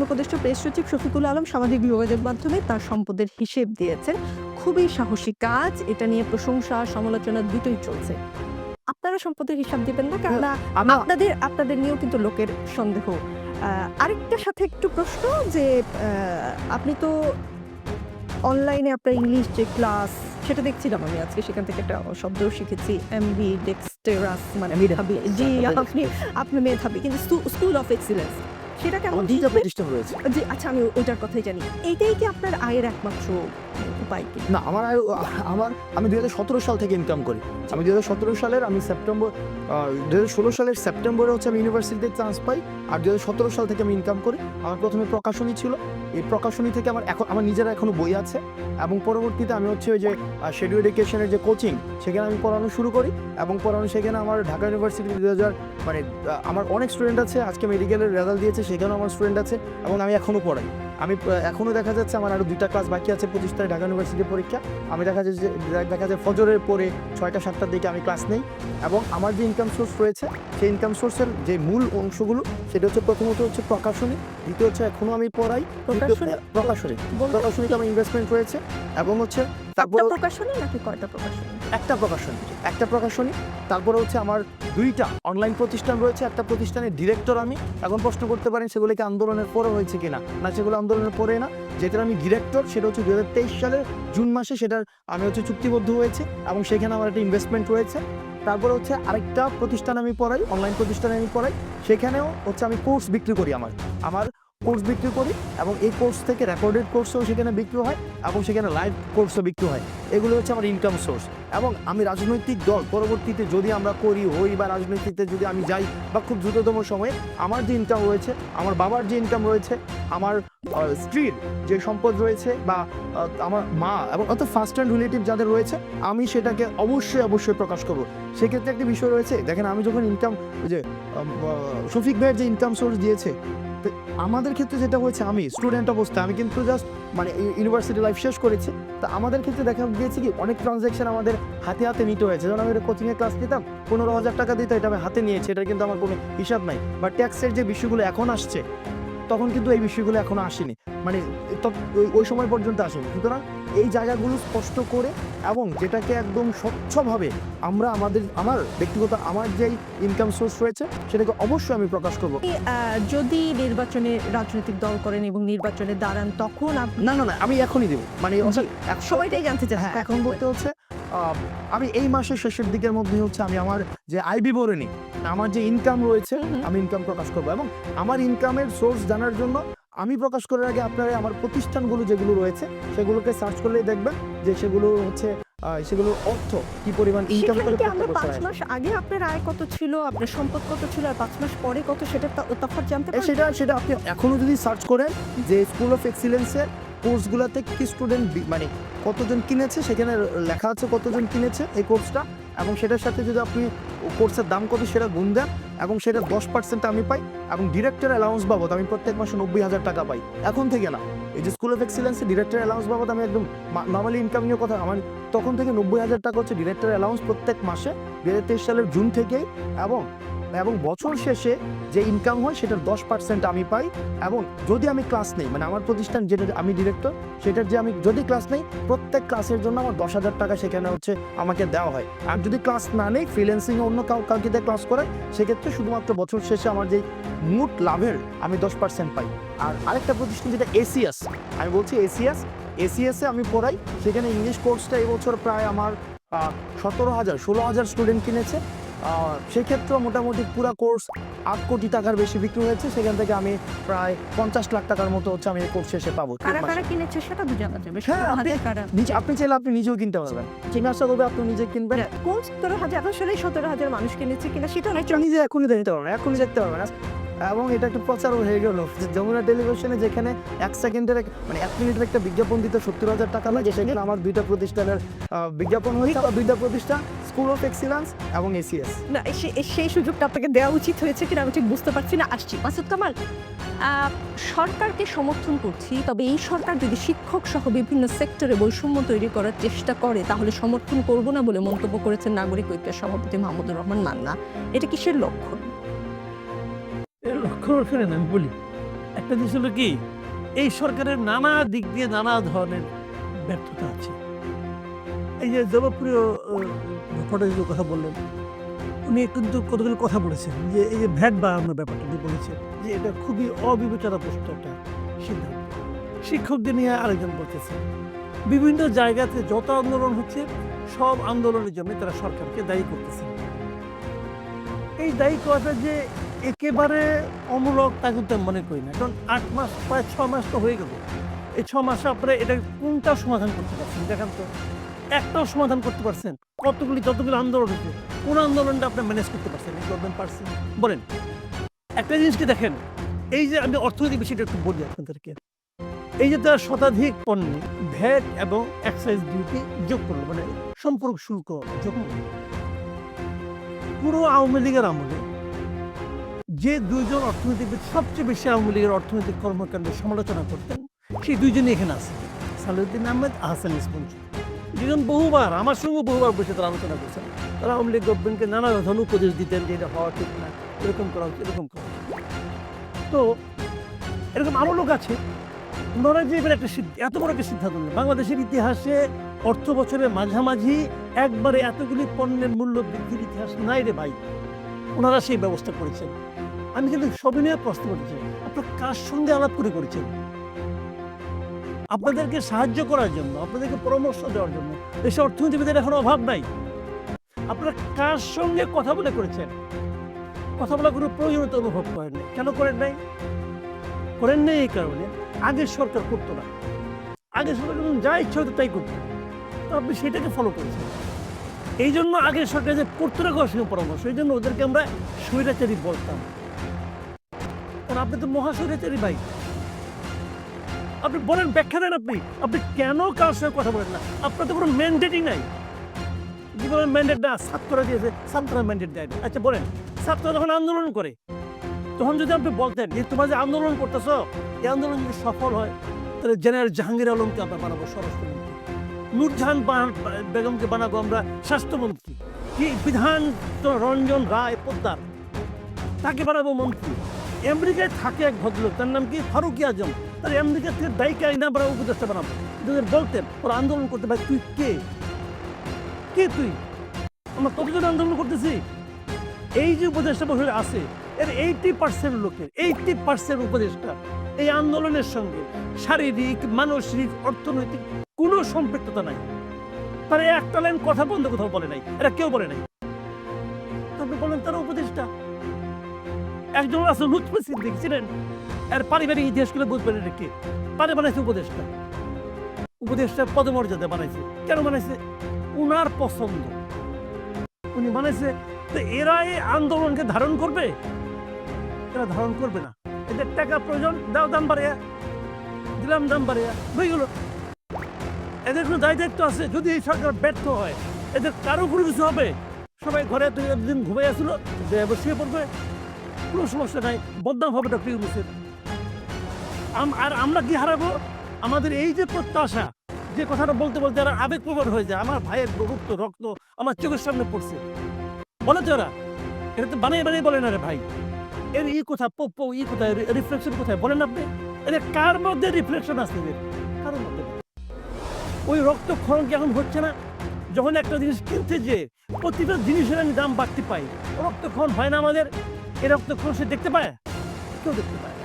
উপদেষ্টা প্রেস সচিব শফিকুল আলম সামাজিক যোগাযোগ মাধ্যমে তার সম্পদের হিসেব দিয়েছেন। খুবই সাহসী কাজ, এটা নিয়ে প্রশংসা সমালোচনা দুটোই চলছে। আপনারা সম্পদের হিসাব দিবেন না? কারণ আপনাদের নিয়েও কিন্তু লোকের সন্দেহ। আরেকটার সাথে একটু প্রশ্ন যে আপনি তো অনলাইনে আপনার ইংলিশ যে ক্লাস সেটা দেখছিলাম আমি আজকে, সেখান থেকে একটা শব্দও শিখেছি, এমবি ডেক্সটেরাস, মানে মেধাবী। জি, আপনি মেধাবী, কিন্তু স্কুল অফ এক্সিলেন্স সেটা কেমন প্রতিষ্ঠান রয়েছে? জি, আচ্ছা, আমি ওইটার কথাই জানি। এইটাই কি আপনার আয়ের একমাত্র উপায় কি? না, আমি 2017 সাল থেকে ইনকাম করি। আমি 2017 সালের সেপ্টেম্বর 2016 সালের সেপ্টেম্বরে আমি ইউনিভার্সিটিতে চান্স পাই। আর 2017 সাল থেকে আমি ইনকাম করি। আমার প্রথমে প্রকাশনী ছিল, এই প্রকাশনী থেকে আমার নিজের এখনো বই আছে, এবং পরবর্তীতে আমি ওই যে শেডিউ এডুকেশনের যে কোচিং, সেখানে আমি পড়ানো শুরু করি, এবং সেখানে আমার ঢাকা ইউনিভার্সিটি 2000 আমার অনেক স্টুডেন্ট আছে। আজকে মেডিকেলের রেজাল্ট দিয়েছে, সেখানেও আমার স্টুডেন্ট আছে, এবং আমি এখনও পড়াই। আমি এখনও দেখা যাচ্ছে আমার আরও 2টা ক্লাস বাকি আছে, 25 তারিখ ঢাকা ইউনিভার্সিটির পরীক্ষা। আমি দেখা যায় ফজরের পরে 6টা-7টার দিকে আমি ক্লাস নেই। এবং আমার যে ইনকাম সোর্স রয়েছে, সেই ইনকাম সোর্সের যে মূল অংশগুলো, সেটা প্রথমত প্রকাশনী, দ্বিতীয় এখনও আমি পড়াই। প্রকাশনীতে আমার ইনভেস্টমেন্ট রয়েছে, এবং তারপর প্রকাশনী নাকি কয়টা প্রকাশনী? একটা প্রকাশনী। তারপরে আমার 2টা অনলাইন প্রতিষ্ঠান রয়েছে। একটা প্রতিষ্ঠানের ডিরেক্টর আমি। এখন প্রশ্ন করতে পারেন সেগুলো কি আন্দোলনের পরে হয়েছে কিনা? না, সেগুলো আন্দোলনের পরে না। যেটার আমি ডিরেক্টর, সেটা 2023 সালের জুন মাসে সেটার আমি চুক্তিবদ্ধ হয়েছে, এবং সেখানে আমার একটা ইনভেস্টমেন্ট রয়েছে। তারপরে আরেকটা প্রতিষ্ঠান আমি পড়াই, অনলাইন প্রতিষ্ঠানে আমি পড়াই। সেখানেও আমি কোর্স বিক্রি করি, আমার কোর্স বিক্রি করি, এবং এই কোর্স থেকে রেকর্ডেড কোর্সও সেখানে বিক্রি হয়, এবং সেখানে লাইভ কোর্সও বিক্রি হয়। এগুলো আমার ইনকাম সোর্স। এবং আমি রাজনৈতিক দল পরবর্তীতে যদি আমরা হই বা রাজনীতিতে যদি আমি যাই, বা খুব দ্রুততম সময়ে আমার যে ইনকাম রয়েছে, আমার বাবার যে ইনকাম রয়েছে, আমার স্ত্রীর যে সম্পদ রয়েছে, বা আমার মা এবং ফার্স্ট হ্যান্ড রিলেটিভ যাদের রয়েছে, আমি সেটাকে অবশ্যই প্রকাশ করবো। সেক্ষেত্রে একটা বিষয় রয়েছে, দেখেন, আমি যখন ইনকাম যে শফিক ভাইয়ের যে ইনকাম সোর্স দিয়েছে, আমাদের ক্ষেত্রে যেটা হয়েছে, আমি স্টুডেন্ট অবস্থায় আমি কিন্তু জাস্ট ইউনিভার্সিটি লাইফ শেষ করেছি। তো আমাদের ক্ষেত্রে দেখা গিয়েছে কি, অনেক ট্রানজ্যাকশন আমাদের হাতে নিতে হয়েছে। যেমন আমি কোচিংয়ে ক্লাস নিতাম, 15,000 টাকা দিতে, এটা আমি হাতে নিয়েছি, এটা কিন্তু আমার কোনো হিসাব নাই। বা ট্যাক্সের যে বিষয়গুলো এখন আসছে, তখন কিন্তু এই বিষয়গুলো এখনো আসেনি, ওই সময় পর্যন্ত আসেনি। সুতরাং এই জায়গাগুলো স্পষ্ট করে, এবং যেটাকে একদম স্বচ্ছভাবে আমার ব্যক্তিগত আমার যেই ইনকাম সোর্স রয়েছে, সেটাকে অবশ্যই আমি প্রকাশ করব। যদি নির্বাচনে রাজনৈতিক দল করেন এবং নির্বাচনে দাঁড়ান, তখন না, আমি এখনই দেবো, সময়টাই জানতে চাই। হ্যাঁ, এখন বলতে আমি এই মাসের শেষের দিকের মধ্যে আমি আমার যে আয় বিবরণী, আমার যে ইনকাম রয়েছে, আমি ইনকাম প্রকাশ করবো। এবং আমার ইনকামের সোর্স জানার জন্য আমি প্রকাশ করার আগে আপনারা আমার প্রতিষ্ঠানগুলো যেগুলো রয়েছে, সেগুলোকে সার্চ করলেই দেখবেন যে সেগুলোর অর্থ কি পরিমাণ ইনকাম করে। 5 মাস আগে আপনার আয় কত ছিল, আপনার সম্পদ কত ছিল, আর 5 মাস পরে কত, সেটা তফাৎ জানতে পারেন। সেটা আপনি এখনো যদি সার্চ করেন যে স্কুল অফ এক্সিলেন্সের কোর্সগুলোতে কি স্টুডেন্ট কতজন কিনেছে, সেখানে লেখা আছে কতজন কিনেছে এই কোর্সটা, এবং সেটার সাথে যদি আপনি কোর্সের দাম কত সেটা গুণ দেন, এবং সেটা 10% আমি পাই, এবং ডিরেক্টর অ্যালাউন্স বাবদ আমি প্রত্যেক মাসে 90,000 টাকা পাই। এখন থেকে না, এই যে স্কুল অফ এক্সিলেন্সে ডিরেক্টর অ্যালাউন্স বাবদ আমি একদম নর্মালি ইনকাম নিয়ে কথা, আমার তখন থেকে 90,000 টাকা ডিরেক্টর অ্যালাউন্স প্রত্যেক মাসে 2023 সালের জুন থেকেই। এবং বছর শেষে যে ইনকাম হয় সেটার 10% আমি পাই। এবং যদি আমি ক্লাস নেই, আমার প্রতিষ্ঠান যেটা আমি ডিরেক্টর, সেটার যে আমি যদি ক্লাস নেই, প্রত্যেক ক্লাসের জন্য আমার 10,000 টাকা সেখানে আমাকে দেওয়া হয়। আর যদি ক্লাস না নেই, ফ্রিল্যান্সিংয়ে অন্য কাউকে দিয়ে ক্লাস করায়, সেক্ষেত্রে শুধুমাত্র বছর শেষে আমার যেই মোট লাভের আমি 10% পাই। আর আরেকটা প্রতিষ্ঠান যেটা এসিএস, আমি বলছি এসিএসে আমি পড়াই। সেখানে ইংলিশ কোর্সটা এবছর প্রায় আমার 16,000 স্টুডেন্ট কিনেছে। সেক্ষেত্রেও মোটামুটি পুরো কোর্স 8 কোটি টাকার বেশি বিক্রি হয়েছে। সেখান থেকে আমি প্রায় 50 লাখ টাকার মতো আমি এই কোর্স শেষে পাবো। কারা কিনেছে সেটা তো জানা যাবে। হ্যাঁ, আপনি চাইলে আপনি নিজেও কিনতে পারবেন। ঠিক আছে, তবে আপনি নিজে কিনবেন। কোন 17,000 আসলে 17,000 মানুষ কিনেছে কিনা সেটা নিজে এখনই দেখতে পারবেন, এখনই দেখতে পারবেন। এবং এটা একটু প্রচারও হয়ে গেল, যমুনা টেলিভিশনে যেখানে 1 সেকেন্ডের 1 মিনিটের একটা বিজ্ঞাপন দিতে 70,000 টাকা লাগে, সেখানে আমার 2টা প্রতিষ্ঠানের বিজ্ঞাপন হয়েছে। 2টা প্রতিষ্ঠান, স্কুল অফ এক্সিলেন্স এবং এসিএস। না, সেই সুযোগটা আপনাকে দেওয়া উচিত হয়েছে কিনা আমি ঠিক বুঝতে পারছি না। আসছি মাসুদ কামাল, সরকারকে সমর্থন করছি, তবে এই সরকার যদি শিক্ষক সহ বিভিন্ন সেক্টরে বৈষম্য তৈরি করার চেষ্টা করে, তাহলে সমর্থন করব না বলে মন্তব্য করেছেন নাগরিক ঐক্যের সভাপতি মাহমুদুর রহমান মান্না। এটা কিসের লক্ষণ? এর লক্ষ্য আমি বলি, একটা জিনিস হলো কি, এই সরকারের নানা দিক দিয়ে নানা ধরনের ব্যর্থতা আছে। এই যে জনপ্রিয় ভট্টাচার্যের কথা বললেন, উনি কিন্তু কতগুলো কথা বলেছেন যে এই যে ভ্যাট বাড়ানোর ব্যাপারটা উনি বলেছেন যে এটা খুবই অবিবেচনাগ্রস্ত একটা সিদ্ধান্ত। শিক্ষকদের নিয়ে আরেকজন বলতেছেন বিভিন্ন জায়গাতে যত আন্দোলন হচ্ছে সব আন্দোলনের জন্য তারা সরকারকে দায়ী করতেছে। এই দায়ী করাটা যে একেবারে অমূলক তা কিন্তু আমি মনে করি না, কারণ 8 মাস প্রায় 6 মাস তো হয়ে গেল। এই 6 মাসে আপনারা এটা কোনটা সমাধান করতে পারছেন দেখেন তো, একটাও সমাধান করতে পারছেন? যতগুলো আন্দোলন হচ্ছে কোন আন্দোলনটা আপনি ম্যানেজ করতে পারছেন? এই গভর্নমেন্ট পারছেন বলেন? একটা জিনিসকে দেখেন, এই যে আমি অর্থনৈতিক বিষয়টা একটু বলি আপনাদেরকে, এই যে তারা শতাধিক পণ্যে ভ্যাট এবং এক্সাইজ ডিউটি যোগ করলো, মানে সম্পর্ক শুল্ক যোগ করলো। পুরো আওয়ামী লীগের আমলে যে দুইজন অর্থনৈতিকবিদ সবচেয়ে বেশি আওয়ামী লীগের অর্থনৈতিক কর্মকাণ্ডের সমালোচনা করতেন, সেই দুইজনই এখানে আছে, সালেউদ্দিন আহমেদ, আহসান ইসমঞ্জু। দুজন বহুবার আমার সঙ্গে বহুবার বসে তারা আলোচনা করছেন। তারা আওয়ামী লীগ গভর্নমেন্টকে নানা ধরনের উপদেশ দিতেন যে এটা হওয়া ঠিক না, এরকম করা উচিত, এরকম করা উচিত। তো এরকম আরও লোক আছে, ওনারা যে এবার একটা এত বড় একটা সিদ্ধান্ত নেন, বাংলাদেশের ইতিহাসে অর্থ বছরের মাঝামাঝি একবারে এতগুলি পণ্যের মূল্য বৃদ্ধির ইতিহাস নাই রে ভাই। ওনারা সেই ব্যবস্থা করেছেন। আমি কিন্তু সবিনয়ে প্রশ্ন করেছি, আপনারা কার সঙ্গে আলাপ করে করেছেন? আপনাদেরকে সাহায্য করার জন্য, আপনাদেরকে পরামর্শ দেওয়ার জন্য দেশে অর্থনীতিবিদের এখন অভাব নাই। আপনারা কার সঙ্গে কথা বলে করেছেন? কথা বলার কোনো প্রয়োজনীয়তা অনুভব করেন নাই। কেন করেন নাই? করেন নাই এই কারণে আগের সরকার করতো না। আগের সরকার যখন যা ইচ্ছা হতো তাই করতো, তো আপনি সেটাকে ফলো করেছেন। এই জন্য আগের সরকার যে করতো না করার সঙ্গে পরামর্শ, এই জন্য ওদেরকে আমরা স্বৈরাচারী বলতাম। কারণ আপনি তো মহা স্বৈরাচারী ভাই। আপনি বলেন, ব্যাখ্যা দেন, আপনি আপনি কেন কারোর সঙ্গে কথা বলেন না? আপনার তো কোনো ম্যান্ডেটই নাই। কি বলেন ম্যান্ডেট না? ছাত্ররা দিয়েছে, ছাত্ররা ম্যান্ডেট দেয়। আচ্ছা বলেন, ছাত্ররা যখন আন্দোলন করে তখন যদি আপনি বলতেন যে তোমরা যে আন্দোলন করতেছ, এই আন্দোলন যদি সফল হয় তাহলে জেনারেল জাহাঙ্গীর আলমকে আমরা বানাবো স্বরাষ্ট্রমন্ত্রী, নূরজাহান বেগমকে বানাবো আমরা স্বাস্থ্যমন্ত্রী, কি বিধান রঞ্জন রায় পোদ্দার তাকে বানাবো মন্ত্রী। আমেরিকায় থাকে এক ভদ্রলোক, তার নাম কি ফারুকি আজম, তার আমেরিকা থেকে দায়িকা না আমরা উপদেষ্টা বানাবো। যদি বলতেন ওরা আন্দোলন করতে পারে, তুই কে? কে তুই? আমরা কতজন আন্দোলন করতেছি? এই যে উপদেষ্টা বছরে আছে এর 80% লোকের, 80% উপদেষ্টা এই আন্দোলনের সঙ্গে শারীরিক, মানসিক, অর্থনৈতিক কোনো সম্পৃক্ততা নাই। তারা একটা লাইন কথা বন্ধ কোথাও বলে নাই, এরা কেউ বলে নাই। আপনি বলেন তারা উপদেষ্টা। একজন আছে লুৎফর সিদ্দিক, ছিলেন, এর পারিবারিক ইতিহাসগুলো বুঝবেন এটা কে? পারে বানাইছে উপদেষ্টা, উপদেষ্টা পদমর্যাদা বানাইছে। কেন বানাইছে? উনার পছন্দ, উনি বানাইছে। তো এরা এই আন্দোলনকে ধারণ করবে? এরা ধারণ করবে না। এদের টাকা প্রয়োজন, দাও দাম বাড়িয়া, দিলাম দাম বাড়িয়া, হয়ে গেল। এদের কোনো দায় দায়িত্ব আছে? যদি এই সরকার ব্যর্থ হয় এদের কারো কোনো কিছু হবে? সবাই ঘরে দুই একদিন ঘুমাই আসছিল, শুয়ে পড়বে, কোনো সমস্যা নাই, বদনাম হবে ডক্টর ইউনূসের। আর আমরা কি হারাবো? আমাদের এই যে প্রত্যাশা, যে কথাটা বলতে বলতে এরা আবেগপ্রবণ হয়ে যায়, আমার ভাইয়ের রক্ত আমার চোখের সামনে পড়ছে, বলে তো এরা, এটা তো বানিয়ে বানিয়ে বলে না রে ভাই। এর ই কোথায়, ই কোথায়, রিফ্লেকশন কোথায় বলেন আপনি? এদের কার মধ্যে রিফ্লেকশন আসছে? কারোর মধ্যে। ওই রক্তক্ষরণ কি এখন হচ্ছে না? যখন একটা জিনিস কিনতে যে প্রতিটা জিনিসের আমি দাম বাড়তে পাই, রক্তক্ষরণ হয় না আমাদের? এই রক্তক্ষরণ সে দেখতে পায়? কেউ দেখতে পায়।